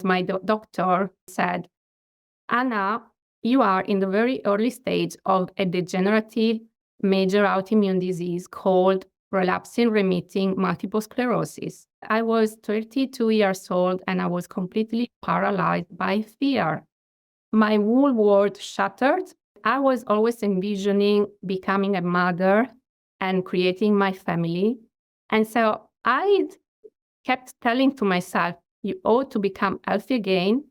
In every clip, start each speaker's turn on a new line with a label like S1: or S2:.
S1: My doctor said, Anna, you are in the very early stage of a degenerative major autoimmune disease called relapsing remitting multiple sclerosis. I was 32 years old and I was completely paralyzed by fear. My whole world shattered. I was always envisioning becoming a mother and creating my family. And so I kept telling to myself, you ought to become healthy again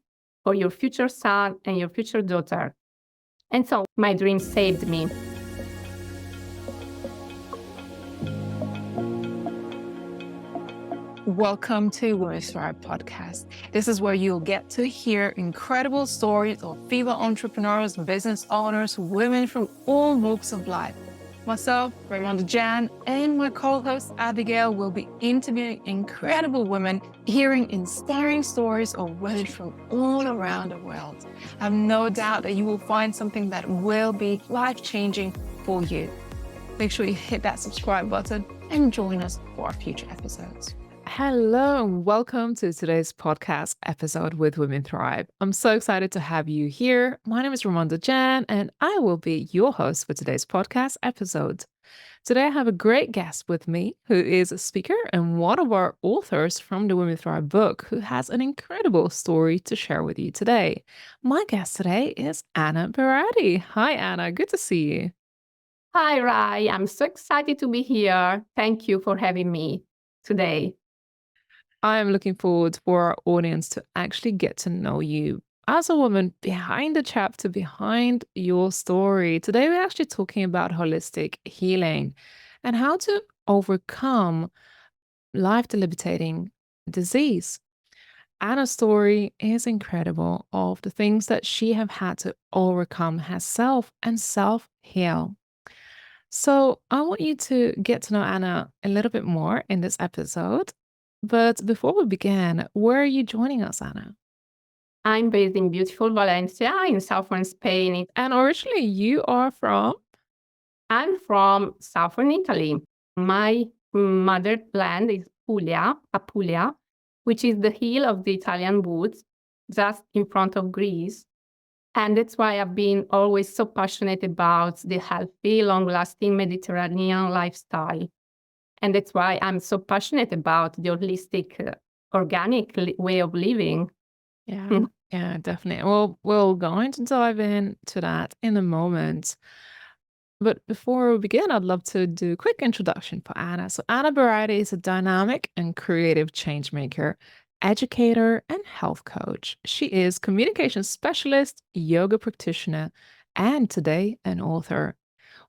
S1: for your future son and your future daughter. And so my dream saved me.
S2: Welcome to Women's Thrive podcast. This is where you'll get to hear incredible stories of female entrepreneurs, business owners, women from all walks of life. Myself, Raimonda Jan, and my co-host Abigail will be interviewing incredible women, hearing inspiring stories of women from all around the world. I have no doubt that you will find something that will be life-changing for you. Make sure you hit that subscribe button and join us for our future episodes. Hello, and welcome to today's podcast episode with Women Thrive. I'm so excited to have you here. My name is Raimonda Jan, and I will be your host for today's podcast episode. Today, I have a great guest with me who is a speaker and one of our authors from the Women Thrive book who has an incredible story to share with you today. My guest today is Anna Berardi. Hi, Anna. Good to see you.
S1: Hi, Rai. I'm so excited to be here. Thank you for having me today.
S2: I am looking forward for our audience to actually get to know you as a woman behind the chapter, behind your story. Today, we're actually talking about holistic healing and how to overcome life debilitating disease. Anna's story is incredible of the things that she have had to overcome herself and self-heal. So I want you to get to know Anna a little bit more in this episode. But before we begin, where are you joining us, Anna?
S1: I'm based in beautiful Valencia in southern Spain.
S2: And originally, you are from?
S1: I'm from southern Italy. My motherland is Apulia, which is the heel of the Italian woods, just in front of Greece. And that's why I've been always so passionate about the healthy, long-lasting Mediterranean lifestyle. And that's why I'm so passionate about the holistic, organic way of living.
S2: Yeah, yeah, definitely. Well, we're going to dive into that in a moment. But before we begin, I'd love to do a quick introduction for Anna. So, Anna Berardi is a dynamic and creative change maker, educator, and health coach. She is communication specialist, yoga practitioner, and today an author.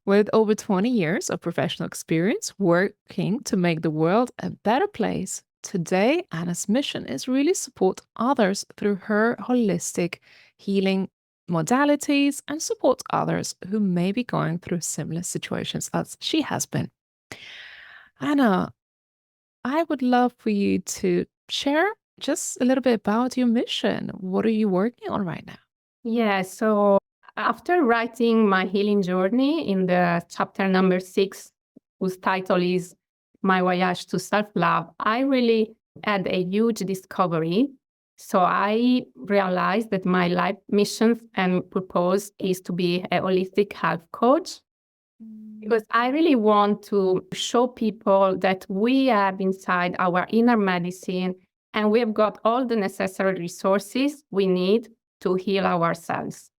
S2: With over 20 years of professional experience working to make the world a better place, today Anna's mission is really support others through her holistic healing modalities and support others who may be going through similar situations as she has been. Anna, I would love for you to share just a little bit about your mission. What are you working on right now?
S1: Yeah, so after writing my healing journey in the chapter number 6, whose title is My Voyage to Self-Love, I really had a huge discovery. So I realized that my life mission and purpose is to be a holistic health coach, because I really want to show people that we have inside our inner medicine and we have got all the necessary resources we need to heal ourselves.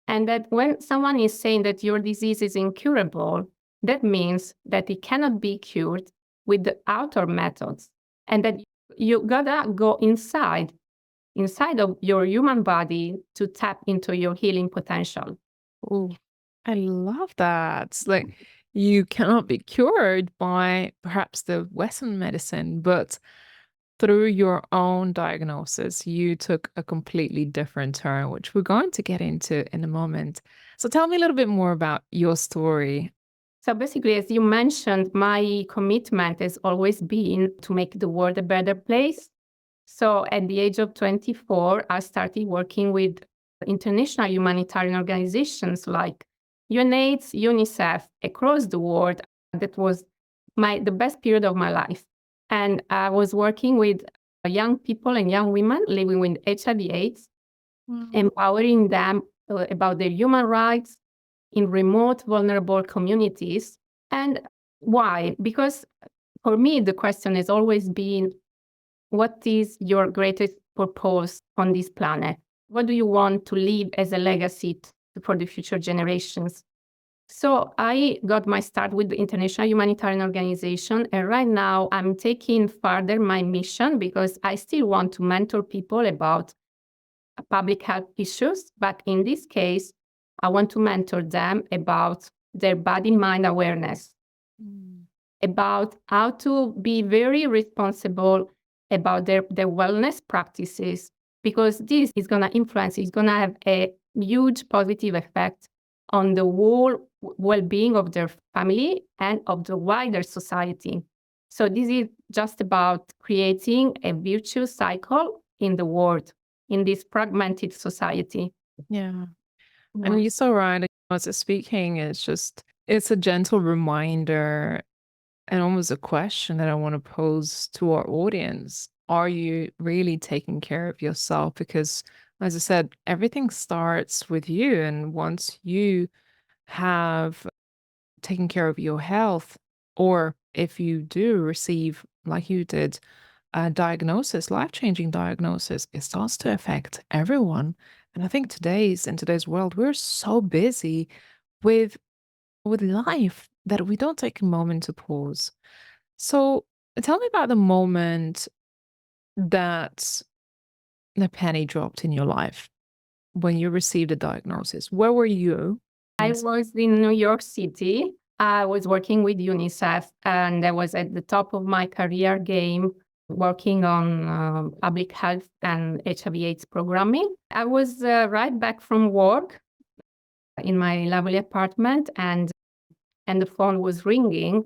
S1: And that when someone is saying that your disease is incurable, that means that it cannot be cured with the outer methods, and that you gotta go inside of your human body to tap into your healing potential.
S2: Oh, I love that. Like, you cannot be cured by perhaps the Western medicine, but through your own diagnosis, you took a completely different turn, which we're going to get into in a moment. So tell me a little bit more about your story.
S1: So basically, as you mentioned, my commitment has always been to make the world a better place. So at the age of 24, I started working with international humanitarian organizations like UNAIDS, UNICEF across the world. That was the best period of my life. And I was working with young people and young women living with HIV/AIDS, empowering them about their human rights in remote, vulnerable communities. And why? Because for me, the question has always been, what is your greatest purpose on this planet? What do you want to leave as a legacy for the future generations? So I got my start with the International Humanitarian Organization, and right now I'm taking further my mission because I still want to mentor people about public health issues, but in this case, I want to mentor them about their body-mind awareness, about how to be very responsible about their wellness practices, because this is going to influence, it's going to have a huge positive effect on the whole well-being of their family and of the wider society. So this is just about creating a virtuous cycle in the world, in this fragmented society.
S2: Yeah. And you're so right. As it's speaking, it's a gentle reminder and almost a question that I want to pose to our audience. Are you really taking care of yourself? Because, as I said, everything starts with you. And once you have taken care of your health, or if you do receive, like you did, a diagnosis, life-changing diagnosis, it starts to affect everyone. And I think in today's world, we're so busy with life that we don't take a moment to pause. So tell me about the moment that the penny dropped in your life when you received a diagnosis. Where were you?
S1: I was in New York City. I was working with UNICEF, and I was at the top of my career game working on public health and HIV/AIDS programming. I was right back from work in my lovely apartment, and the phone was ringing.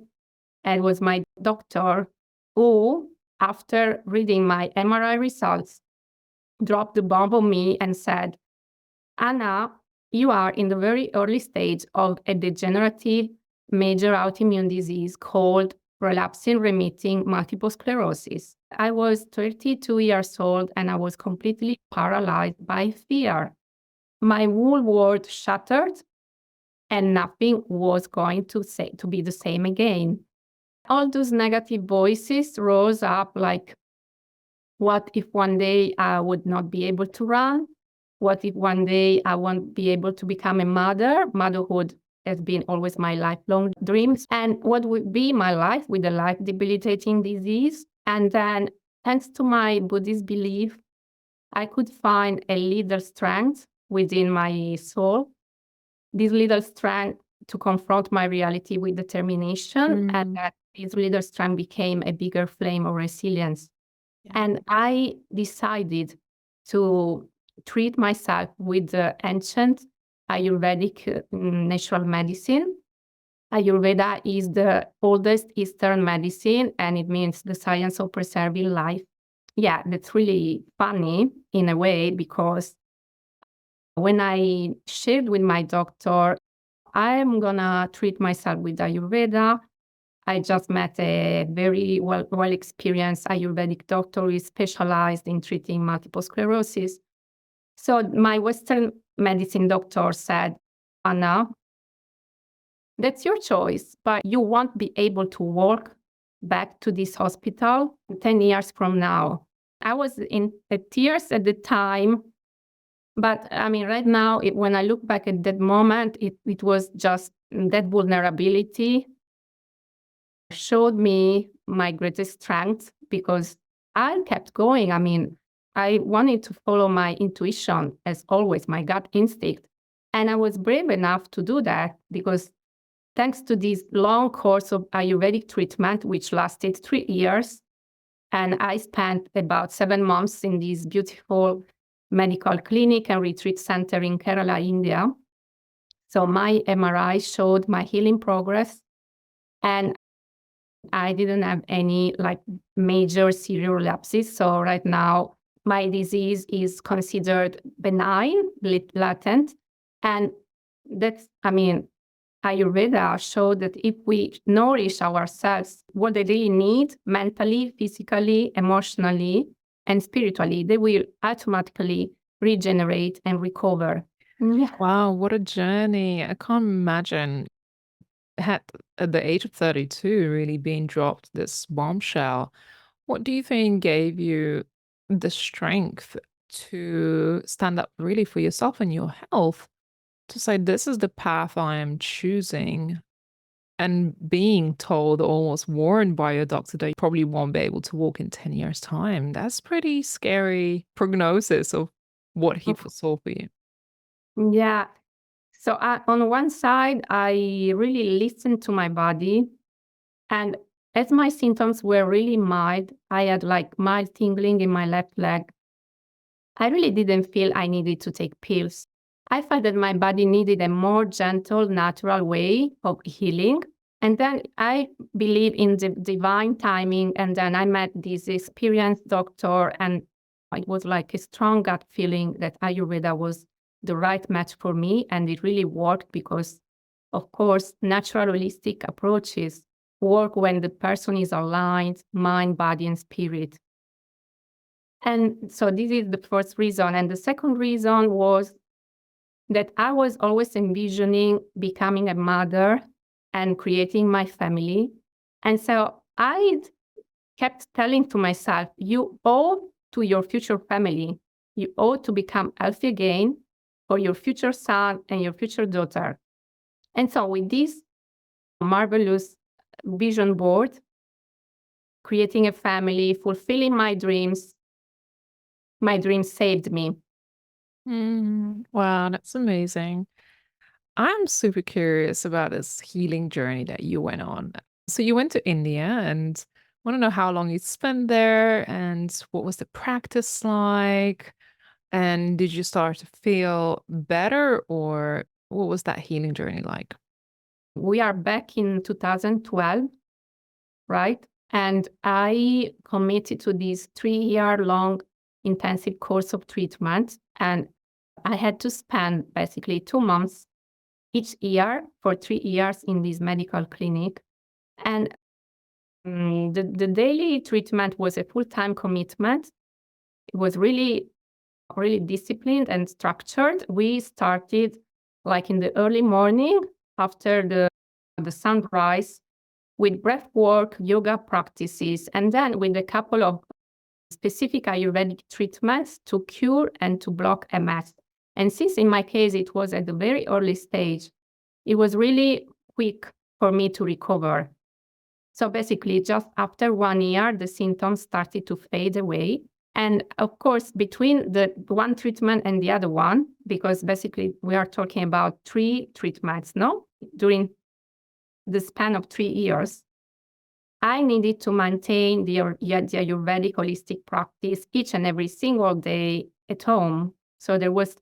S1: And it was my doctor who, after reading my MRI results, dropped the bomb on me and said, "Anna, you are in the very early stage of a degenerative major autoimmune disease called relapsing remitting multiple sclerosis." I was 32 years old and I was completely paralyzed by fear. My whole world shattered and nothing was going to be the same again. All those negative voices rose up like, what if one day I would not be able to run? What if one day I won't be able to become a mother? Motherhood has been always my lifelong dreams. And what would be my life with a life debilitating disease? And then, thanks to my Buddhist belief, I could find a little strength within my soul, this little strength to confront my reality with determination. And that this little strength became a bigger flame of resilience.
S2: Yeah.
S1: And I decided to treat myself with the ancient Ayurvedic natural medicine. Ayurveda is the oldest Eastern medicine, and it means the science of preserving life. Yeah, that's really funny in a way, because when I shared with my doctor, I'm gonna treat myself with Ayurveda, I just met a very well experienced Ayurvedic doctor who is specialized in treating multiple sclerosis. So my Western medicine doctor said, "Anna, that's your choice, but you won't be able to walk back to this hospital 10 years from now." I was in tears at the time, but I mean, right now, when I look back at that moment, it was just that vulnerability showed me my greatest strength, because I kept going. I mean, I wanted to follow my intuition, as always, my gut instinct. And I was brave enough to do that because thanks to this long course of Ayurvedic treatment, which lasted 3 years, and I spent about 7 months in this beautiful medical clinic and retreat center in Kerala, India. So my MRI showed my healing progress, and I didn't have any major serious relapses. So right now, my disease is considered benign, latent. And that's, Ayurveda showed that if we nourish ourselves, what they really need mentally, physically, emotionally, and spiritually, they will automatically regenerate and recover. Yeah.
S2: Wow, what a journey. I can't imagine at the age of 32 really being dropped this bombshell. What do you think gave you the strength to stand up really for yourself and your health to say, this is the path I am choosing? And being told, almost warned by your doctor, that you probably won't be able to walk in 10 years' time. That's pretty scary prognosis of what he foresaw for you.
S1: Yeah. So on one side, I really listened to my body. And as my symptoms were really mild, I had like mild tingling in my left leg. I really didn't feel I needed to take pills. I felt that my body needed a more gentle, natural way of healing. And then I believe in the divine timing. And then I met this experienced doctor, and it was like a strong gut feeling that Ayurveda was the right match for me. And it really worked because, of course, natural holistic approaches work when the person is aligned, mind, body, and spirit. And so this is the first reason. And the second reason was that I was always envisioning becoming a mother and creating my family. And so I kept telling to myself, you owe to your future family, you owe to become healthy again for your future son and your future daughter. And so with this marvelous vision board, creating a family, fulfilling my dreams saved me.
S2: Wow, that's amazing. I'm super curious about this healing journey that you went on. So you went to India and want to know how long you spent there and what was the practice like? And did you start to feel better or what was that healing journey like?
S1: We are back in 2012, right? And I committed to this 3-year long intensive course of treatment. And I had to spend basically 2 months each year for 3 years in this medical clinic. And the daily treatment was a full-time commitment. It was really, really disciplined and structured. We started like in the early morning after the sunrise with breath work, yoga practices, and then with a couple of specific Ayurvedic treatments to cure and to block MS. And since in my case it was at the very early stage, it was really quick for me to recover. So basically, just after 1 year, the symptoms started to fade away. And of course, between the one treatment and the other one, because basically we are talking about 3 treatments, no? During the span of 3 years, I needed to maintain the Ayurvedic holistic practice each and every single day at home. So it was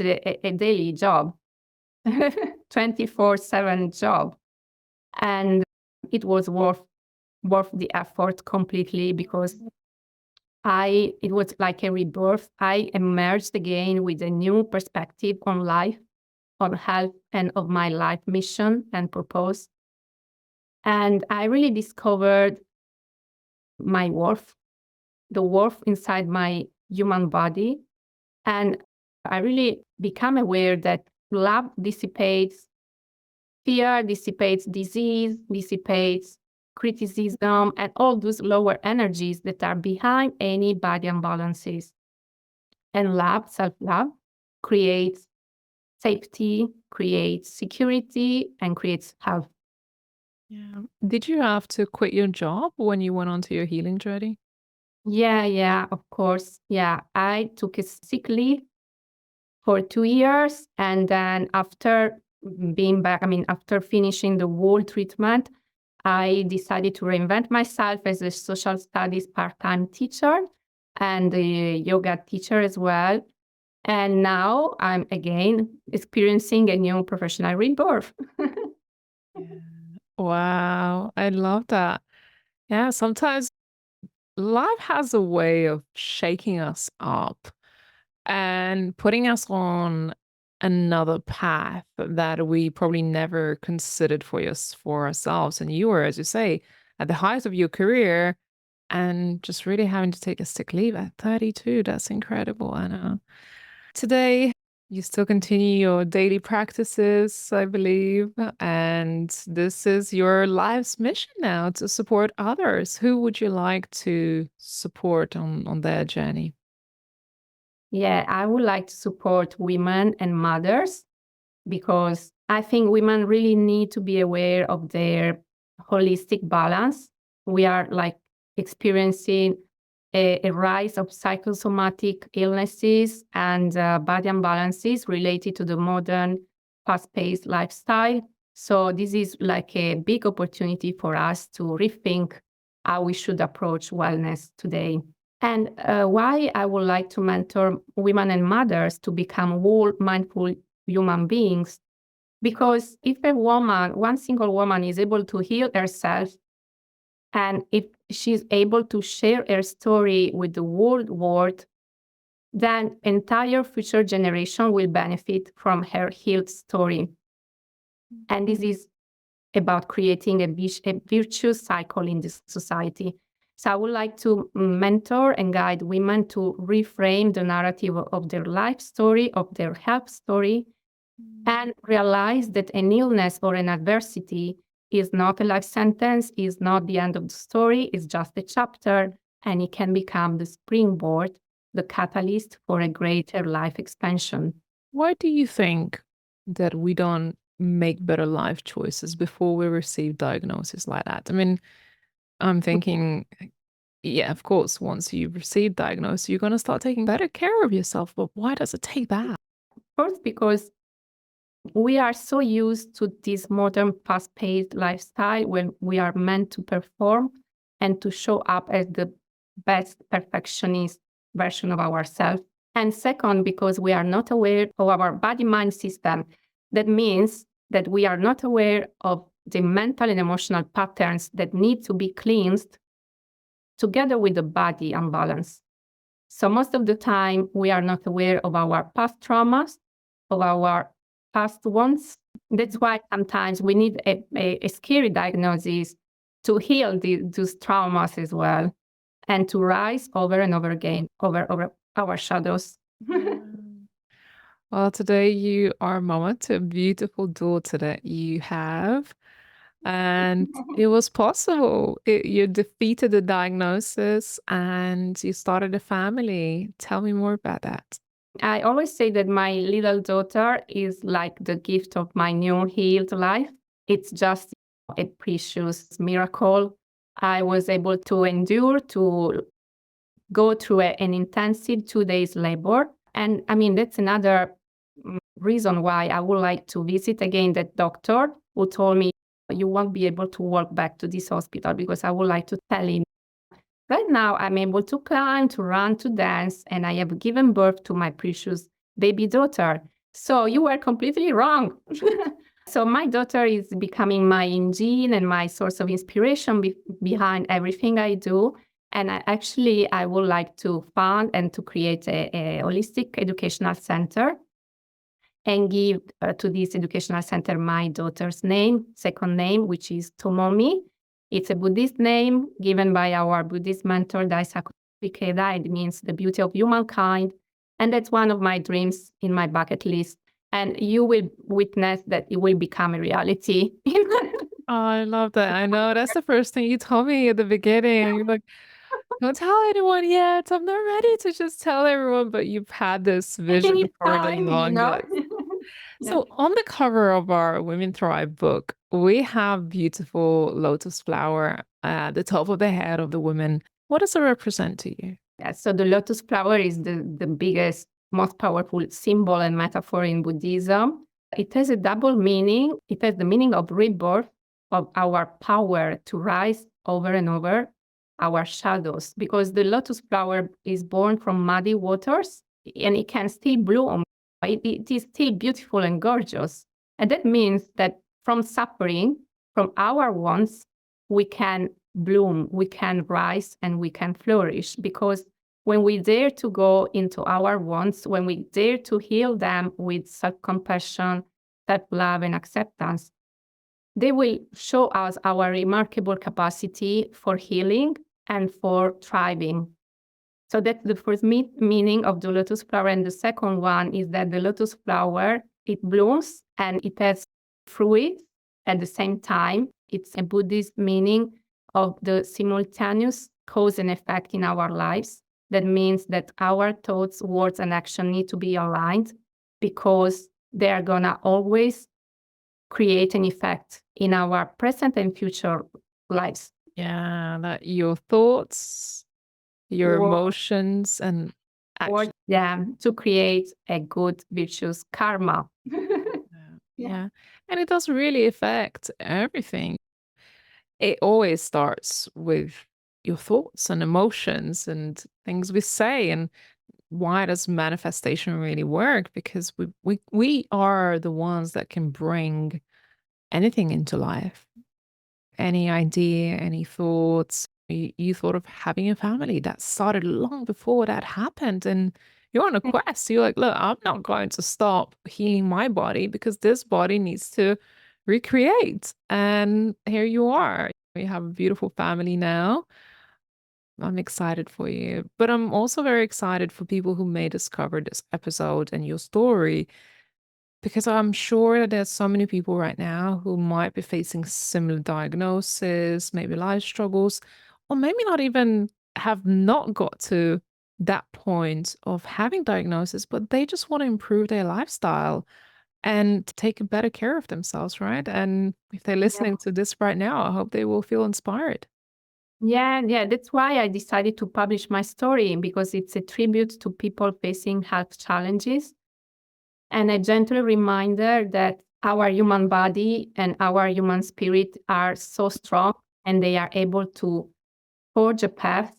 S1: a daily job, 24/7 job. And it was worth the effort completely because it was like a rebirth. I emerged again with a new perspective on life, on health, and of my life mission and purpose. And I really discovered my worth, the worth inside my human body. And I really become aware that love dissipates fear, dissipates disease, dissipates criticism, and all those lower energies that are behind any body imbalances. And love, self-love, creates safety, creates security, and creates health.
S2: Yeah. Did you have to quit your job when you went on to your healing journey?
S1: Yeah, of course. Yeah, I took a sick leave for 2 years. And then after being back, after finishing the whole treatment, I decided to reinvent myself as a social studies part-time teacher and a yoga teacher as well. And now I'm again experiencing a new professional rebirth.
S2: Yeah. Wow, I love that. Yeah, sometimes life has a way of shaking us up and putting us on another path that we probably never considered for ourselves. And you were, as you say, at the height of your career, and just really having to take a sick leave at 32. That's incredible, Anna. Today, you still continue your daily practices, I believe, and this is your life's mission now to support others. Who would you like to support on their journey?
S1: Yeah, I would like to support women and mothers because I think women really need to be aware of their holistic balance. We are like experiencing a rise of psychosomatic illnesses and body imbalances related to the modern fast-paced lifestyle. So this is like a big opportunity for us to rethink how we should approach wellness today. And why I would like to mentor women and mothers to become whole, mindful human beings. Because if a woman, one single woman, is able to heal herself, and if she's able to share her story with the whole world, then entire future generation will benefit from her healed story. And this is about creating a virtuous cycle in this society. So I would like to mentor and guide women to reframe the narrative of their life story, of their health story, and realize that an illness or an adversity is not a life sentence, is not the end of the story, it's just a chapter, and it can become the springboard, the catalyst for a greater life expansion.
S2: Why do you think that we don't make better life choices before we receive diagnosis like that? I mean, I'm thinking, yeah, of course, once you receive diagnosis, you're going to start taking better care of yourself. But why does it take that?
S1: First, because we are so used to this modern fast-paced lifestyle when we are meant to perform and to show up as the best perfectionist version of ourselves. And second, because we are not aware of our body-mind system. That means that we are not aware of the mental and emotional patterns that need to be cleansed together with the body imbalance. So most of the time, we are not aware of our past traumas, of our past ones. That's why sometimes we need a scary diagnosis to heal those traumas as well, and to rise over and over again over our shadows.
S2: Well, today you are mama to a beautiful daughter that you have. And it was possible. You defeated the diagnosis and you started a family. Tell me more about that.
S1: I always say that my little daughter is like the gift of my new healed life. It's just a precious miracle. I was able to endure to go through an intensive 2 days labor. And I mean, that's another reason why I would like to visit again that doctor who told me, you won't be able to walk back to this hospital, because I would like to tell him, right now I'm able to climb, to run, to dance, and I have given birth to my precious baby daughter. So you were completely wrong. So my daughter is becoming my engine and my source of inspiration behind everything I do. And I would like to fund and to create a holistic educational center and give to this educational center my daughter's name, second name, which is Tomomi. It's a Buddhist name given by our Buddhist mentor, Daisaku Ikeda. It means the beauty of humankind. And that's one of my dreams in my bucket list. And you will witness that it will become a reality.
S2: Oh, I love that. I know that's the first thing you told me at the beginning. You're like, don't tell anyone yet. I'm not ready to just tell everyone, but you've had this
S1: I think
S2: vision
S1: it's
S2: for the
S1: time,
S2: longest.
S1: Yeah.
S2: So on the cover of our Women Thrive book, we have beautiful lotus flower at the top of the head of the woman. What does it represent to you?
S1: Yeah, so the lotus flower is the biggest, most powerful symbol and metaphor in Buddhism. It has a double meaning. It has the meaning of rebirth, of our power to rise over and over our shadows, because the lotus flower is born from muddy waters and it can still bloom. It is still beautiful and gorgeous. And that means that from suffering, from our wants, we can bloom, we can rise, and we can flourish. Because when we dare to go into our wants, when we dare to heal them with self-compassion, self-love, and acceptance, they will show us our remarkable capacity for healing and for thriving. So that's the first meaning of the lotus flower. And the second one is that the lotus flower, it blooms and it has fruit at the same time. It's a Buddhist meaning of the simultaneous cause and effect in our lives. That means that our thoughts, words, and action need to be aligned because they are going to always create an effect in our present and future lives.
S2: Yeah, that your thoughts, your emotions, and action.
S1: To create a good, virtuous karma.
S2: Yeah. And it does really affect everything. It always starts with your thoughts and emotions and things we say. And why does manifestation really work? Because we are the ones that can bring anything into life. Any idea, any thoughts. You thought of having a family that started long before that happened. And you're on a quest. You're like, look, I'm not going to stop healing my body because this body needs to recreate. And here you are. You have a beautiful family now. I'm excited for you. But I'm also very excited for people who may discover this episode and your story, because I'm sure that there's so many people right now who might be facing similar diagnoses, maybe life struggles, or maybe not even have not got to that point of having diagnosis, but they just want to improve their lifestyle and take better care of themselves, right? And if they're listening to this right now, I hope they will feel inspired.
S1: Yeah. That's why I decided to publish my story, because it's a tribute to people facing health challenges and a gentle reminder that our human body and our human spirit are so strong and they are able to forge a path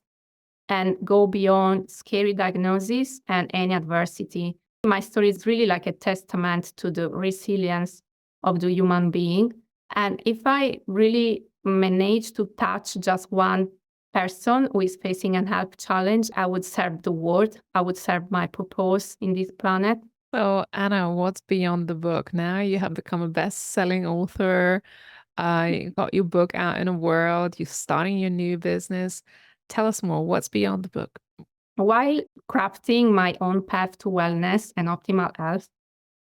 S1: and go beyond scary diagnosis and any adversity. My story is really like a testament to the resilience of the human being. And if I really manage to touch just one person who is facing a health challenge, I would serve the world. I would serve my purpose in this planet.
S2: So, Anna, what's beyond the book? Now you have become a best-selling author. You got your book out in the world. You're starting your new business. Tell us more. What's beyond the book?
S1: While crafting my own path to wellness and optimal health,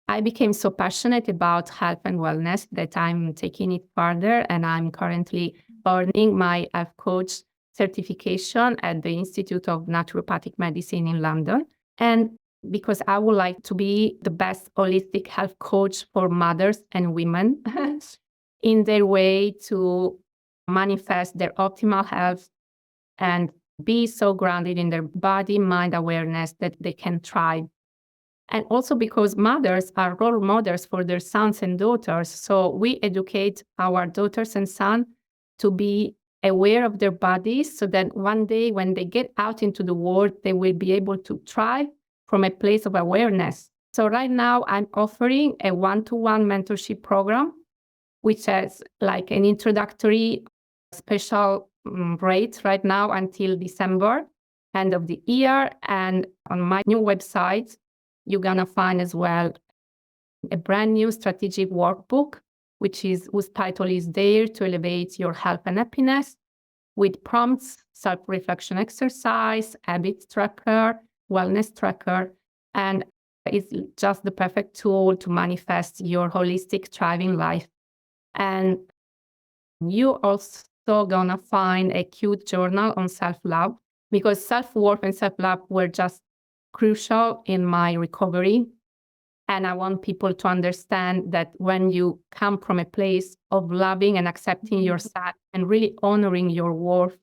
S1: I became so passionate about health and wellness that I'm taking it further, and I'm currently earning my health coach certification at the Institute of Naturopathic Medicine in London. And because I would like to be the best holistic health coach for mothers and women in their way to manifest their optimal health and be so grounded in their body, mind awareness that they can thrive. And also because mothers are role models for their sons and daughters. So we educate our daughters and sons to be aware of their bodies so that one day when they get out into the world, they will be able to thrive from a place of awareness. So right now I'm offering a one-to-one mentorship program, which has like an introductory special rate right now until December, end of the year. And on my new website, you're going to find as well a brand new strategic workbook, whose title is Dare to Elevate Your Health and Happiness, with prompts, self-reflection exercise, habit tracker, wellness tracker, and it's just the perfect tool to manifest your holistic, thriving life. And you also gonna find a cute journal on self-love, because self-worth and self-love were just crucial in my recovery. And I want people to understand that when you come from a place of loving and accepting yourself and really honoring your worth,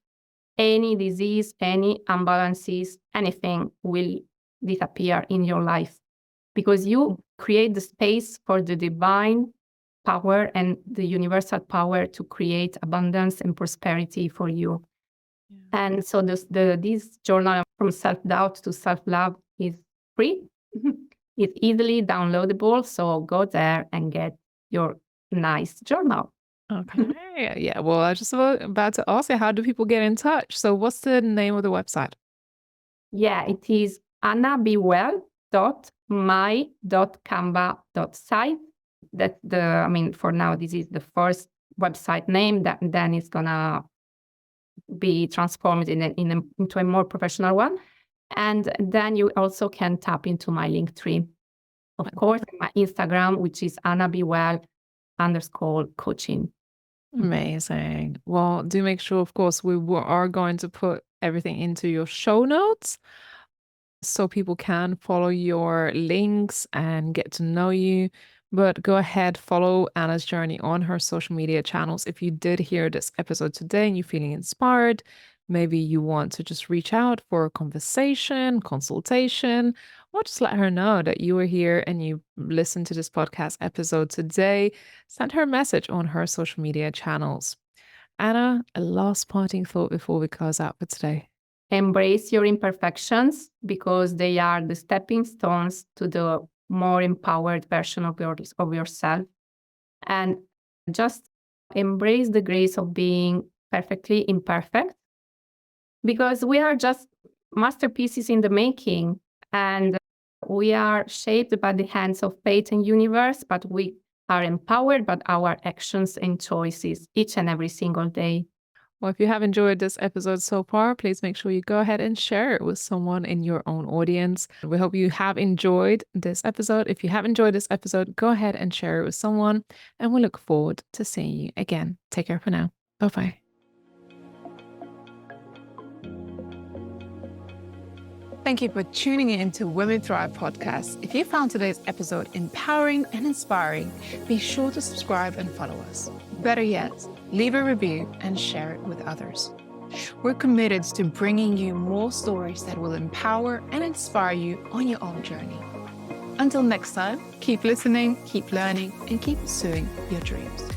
S1: any disease, any imbalances, anything will disappear in your life, because you create the space for the divine power and the universal power to create abundance and prosperity for you. Yeah. And so this journal, From Self-Doubt to Self-Love, is free. It's easily downloadable. So go there and get your nice journal.
S2: Okay. Yeah. Well, I just about to ask you, how do people get in touch? So what's the name of the website?
S1: Yeah, it is annabewell.my.canva.site. That's for now, this is the first website name. Then it's gonna be transformed into a more professional one. And then you also can tap into my Linktree, of course, my Instagram, which is AnnaBewell_coaching.
S2: Amazing. Well, do make sure, of course, we are going to put everything into your show notes so people can follow your links and get to know you. But go ahead, follow Anna's journey on her social media channels. If you did hear this episode today and you're feeling inspired, maybe you want to just reach out for a conversation, consultation, or just let her know that you were here and you listened to this podcast episode today. Send her a message on her social media channels. Anna, a last parting thought before we close out for today.
S1: Embrace your imperfections because they are the stepping stones to the more empowered version of yourself. And just embrace the grace of being perfectly imperfect, because we are just masterpieces in the making, and we are shaped by the hands of fate and universe, but we are empowered by our actions and choices each and every single day.
S2: Well, if you have enjoyed this episode so far, please make sure you go ahead and share it with someone in your own audience. We hope you have enjoyed this episode. If you have enjoyed this episode, go ahead and share it with someone, and we look forward to seeing you again. Take care for now. Bye-bye. Thank you for tuning in to Women Thrive podcast. If you found today's episode empowering and inspiring, be sure to subscribe and follow us. Better yet, leave a review and share it with others. We're committed to bringing you more stories that will empower and inspire you on your own journey. Until next time, keep listening, keep learning, and keep pursuing your dreams.